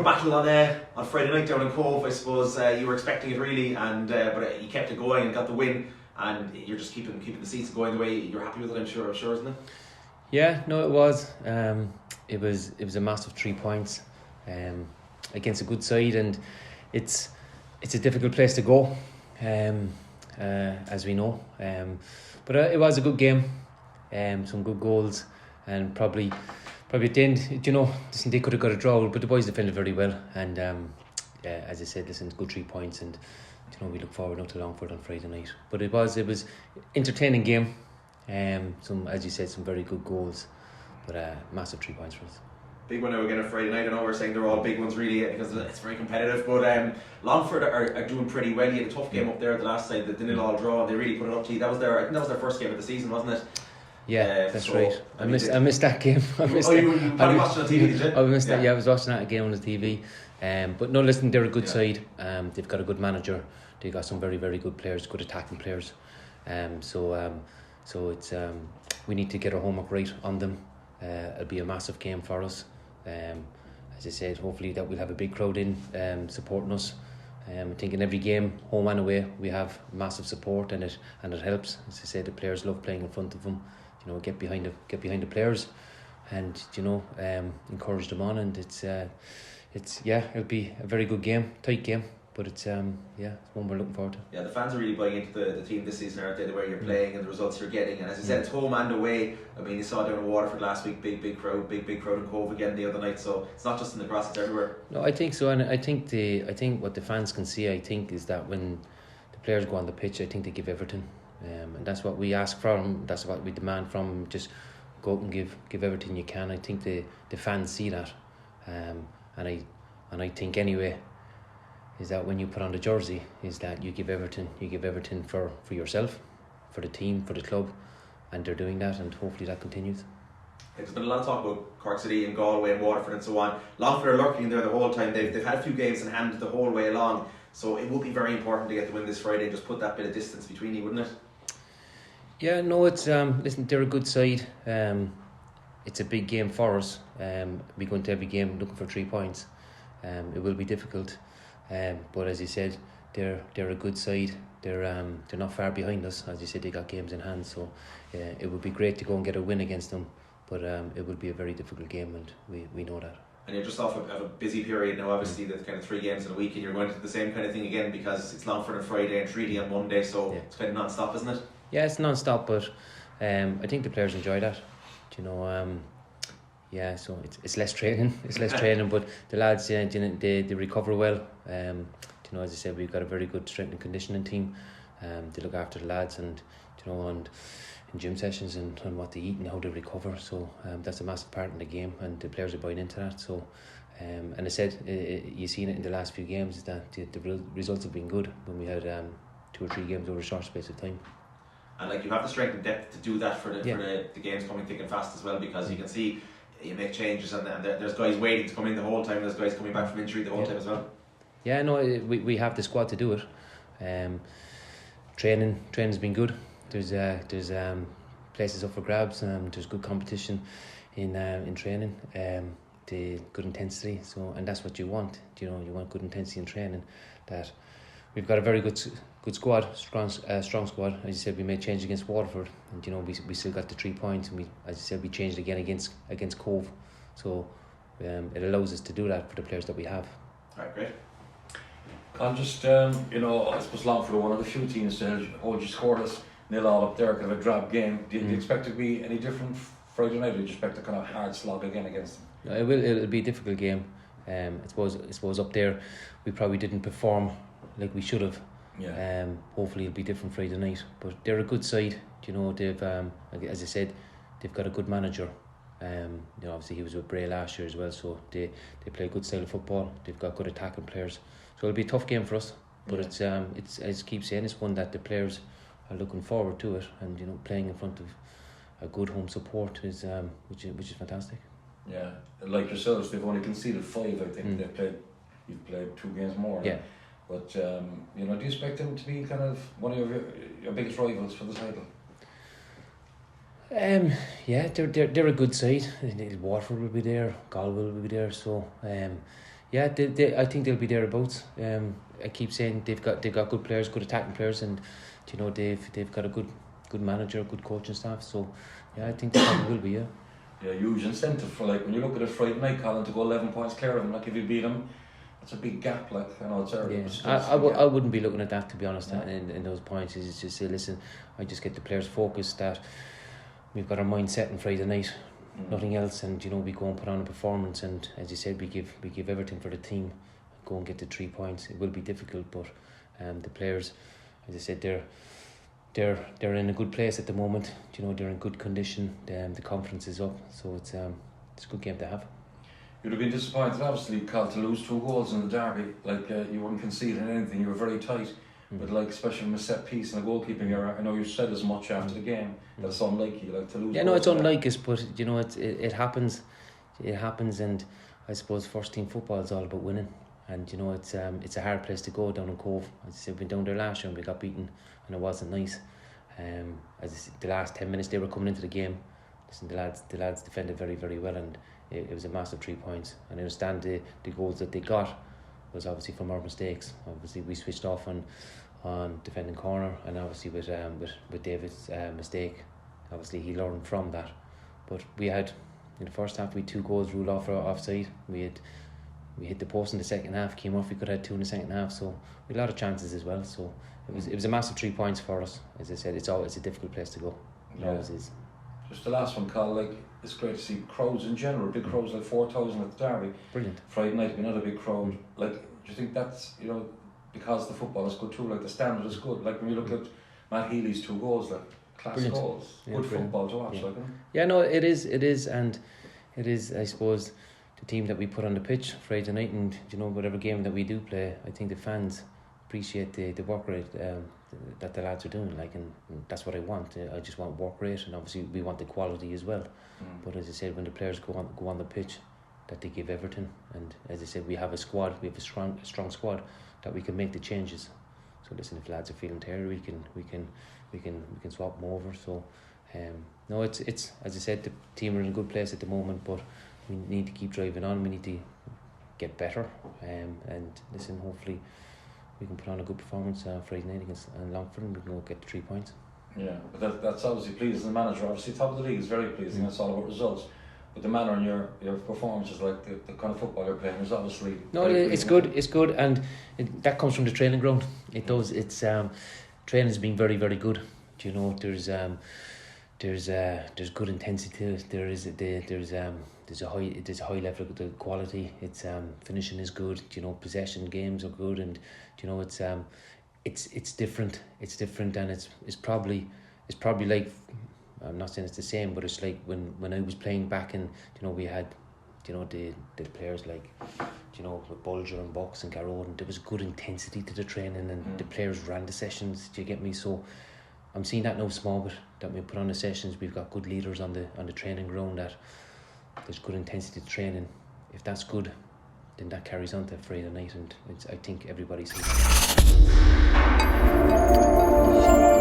good battle on Friday night down in Cove. I suppose you were expecting it really, and but you kept it going and got the win. And you're just keeping the season going the way you're happy with it. I'm sure, isn't it? Yeah, no, it was. It was a massive 3 points against a good side, and it's a difficult place to go, as we know. But it was a good game, some good goals, and probably at the end, listen, they could have got a draw, but the boys defended very well, and as I said, listen, good 3 points, and we look forward now to Longford on Friday night. But it was entertaining game. Some, as you said, some very good goals, but massive 3 points for us. Big one now again on Friday night. I know we're saying they're all big ones really because it's very competitive, but Longford are doing pretty well. You had a tough game up there the last side, the 0-0 draw, and they really put it up to you. I think that was their first game of the season, wasn't it? Yeah, that's right. I missed that game. You probably watched it on TV, did you? I missed that. Yeah, I was watching that again on the TV. But no, listen, they're a good side. They've got a good manager. They've got some very, very good players, good attacking players. So it's we need to get our homework right on them. It'll be a massive game for us. As I said, hopefully that we'll have a big crowd in supporting us. I think in every game, home and away, we have massive support, and it helps. As I said, the players love playing in front of them. Get behind the players, and encourage them on. And it'll be a very good game, tight game. But it's one we're looking forward to. Yeah, the fans are really buying into the team this season, aren't they? The way you're playing and the results you're getting. And as I said, it's home and away. I mean, you saw down in Waterford last week, big crowd in Cove again the other night. So it's not just in the grass; it's everywhere. No, I think so, and I think what the fans can see, I think, is that when the players go on the pitch, I think they give everything, and that's what we ask from them. That's what we demand from them. Just go out and give everything you can. I think the fans see that, and I think anyway, is that when you put on the jersey, is that you give everything for yourself, for the team, for the club, and they're doing that, and hopefully that continues. There's been a lot of talk about Cork City and Galway and Waterford and so on. Longford are lurking there the whole time. They've had a few games in hand the whole way along, so it would be very important to get the win this Friday and just put that bit of distance between you, wouldn't it? Yeah, no, it's listen, they're a good side. It's a big game for us. We go into every game looking for 3 points. It will be difficult. But as you said, they're a good side. They're not far behind us. As you said, they got games in hand, so it would be great to go and get a win against them. But it will be a very difficult game, and we know that. And you're just off of a busy period now. Obviously, the kind of 3 games in a week, and you're going to do the same kind of thing again because it's Longford on Friday and Treaty on Monday. So it's kind of non-stop, isn't it? Yeah, it's non-stop, but I think the players enjoy that. Yeah, so it's less training. It's less training, but the lads, they recover well. As I said, we've got a very good strength and conditioning team. They look after the lads, and and in gym sessions and what they eat and how they recover. So that's a massive part in the game, and the players are buying into that. So, and I said, you've seen it in the last few games, is that the results have been good when we had 2 or 3 games over a short space of time. And you have the strength and depth to do that for the games coming thick and fast as well, because you can see you make changes, and there's guys waiting to come in the whole time. There's guys coming back from injury the whole time as well. Yeah, no, we have the squad to do it. Training's been good. There's places up for grabs. There's good competition in training. The good intensity. So, and that's what you want. You want good intensity in training. That we've got a very good squad, strong squad. As you said, we made change against Waterford, and we still got the 3 points, and as you said, we changed again against Cove. So it allows us to do that for the players that we have. Alright, great. Colin, just I suppose Longford are one of the few teams to hold you scoreless, 0-0 up there, kind of a drab game. Do you expect it to be any different Friday night, or do you expect a kind of hard slog again against them? No, it'll be a difficult game. I suppose up there we probably didn't perform like we should have. Yeah. Hopefully it'll be different Friday night, but they're a good side. They've as I said, they've got a good manager. Obviously he was with Bray last year as well, so they play a good style of football. They've got good attacking players, so it'll be a tough game for us. But it's as I keep saying, it's one that the players are looking forward to it, and playing in front of a good home support is which is fantastic. Yeah, like yourselves, they've only conceded 5. I think you've played 2 games more. Yeah. But do you expect them to be kind of one of your biggest rivals for the title? Yeah, they're a good side. Waterford will be there, Galway will be there. So Yeah, I think they'll be thereabouts. I keep saying they've got good players, good attacking players, and they've got a good manager, good coaching staff. So yeah, I think they probably will be. Yeah. Yeah, huge incentive for, like, when you look at a Friday night, Colin, to go 11 points clear of them. Like, if you beat them, that's a big gap. Like, I know it's early. Yeah, I wouldn't be looking at that, to be honest. Yeah. In those points, is just say, listen, I just get the players focused that we've got our mind set on Friday night, nothing else, and we go and put on a performance. And as you said, we give everything for the team. Go and get the 3 points. It will be difficult, but the players, as I said, they're in a good place at the moment. They're in good condition. The confidence is up, so it's a good game to have. You'd have been disappointed, obviously, Cal, to lose 2 goals in the derby. Like, you weren't conceding anything. You were very tight, but like, especially from a set piece and a goalkeeping error. I know you said as much after the game that it's unlike you, like, to lose. Yeah, no, it's unlike us, but it happens. It happens, and I suppose first team football is all about winning. And it's a hard place to go down in Cove. As I said, we went down there last year and we got beaten, and it wasn't nice. As I said, the last 10 minutes they were coming into the game, listen, the lads defended very, very well, and it was a massive 3 points. And I understand the goals that they got was obviously from our mistakes. Obviously we switched off on defending corner, and obviously with David's mistake, obviously he learned from that. But we had, in the first half, we had 2 goals ruled off for offside. We hit the post in the second half, came off, we could have had 2 in the second half, so we had a lot of chances as well. So it was a massive 3 points for us. As I said, it's a difficult place to go. It always is. Just the last one, Carl, like, it's great to see crowds in general, big crowds, like 4,000 at the derby. Brilliant. Friday night, another big crowd. Like, do you think that's, because the football is good too, like the standard is good? Like, when you look at Matt Healy's 2 goals, like, class Brilliant. goals, Yeah, good brilliant. football to watch, Yeah. like. Yeah, no, it is, and it is, I suppose, the team that we put on the pitch Friday night, and whatever game that we do play, I think the fans appreciate the work rate that the lads are doing. Like, and that's what I want. I just want work rate, and obviously we want the quality as well. But as I said, when the players go on the pitch, that they give everything. And as I said, we have a squad. We have a strong squad that we can make the changes. So listen, if lads are feeling tired, we can swap them over. So no, it's as I said, the team are in a good place at the moment, but we need to keep driving on. We need to get better, and listen, hopefully we can put on a good performance Friday night against Longford, and we can go get the 3 points. Yeah, but that's obviously pleasing. The manager, obviously top of the league, is very pleasing. It's all about results. But the manner in your performances, like the kind of football you're playing, is obviously it's good. It's good, and that comes from the training ground. It does. It's training's been very, very good. There's good intensity. There's a high level of the quality. It's finishing is good. Possession games are good, and it's different. It's different, and it's probably like, I'm not saying it's the same, but it's like when I was playing back, and we had the players like with Bulger and Bucks and Garrod, and there was good intensity to the training, and the players ran the sessions. Do you get me? So I'm seeing that now small bit that we put on the sessions. We've got good leaders on the training ground, that there's good intensity to training. If that's good, then that carries on to Friday night, and I think everybody sees that.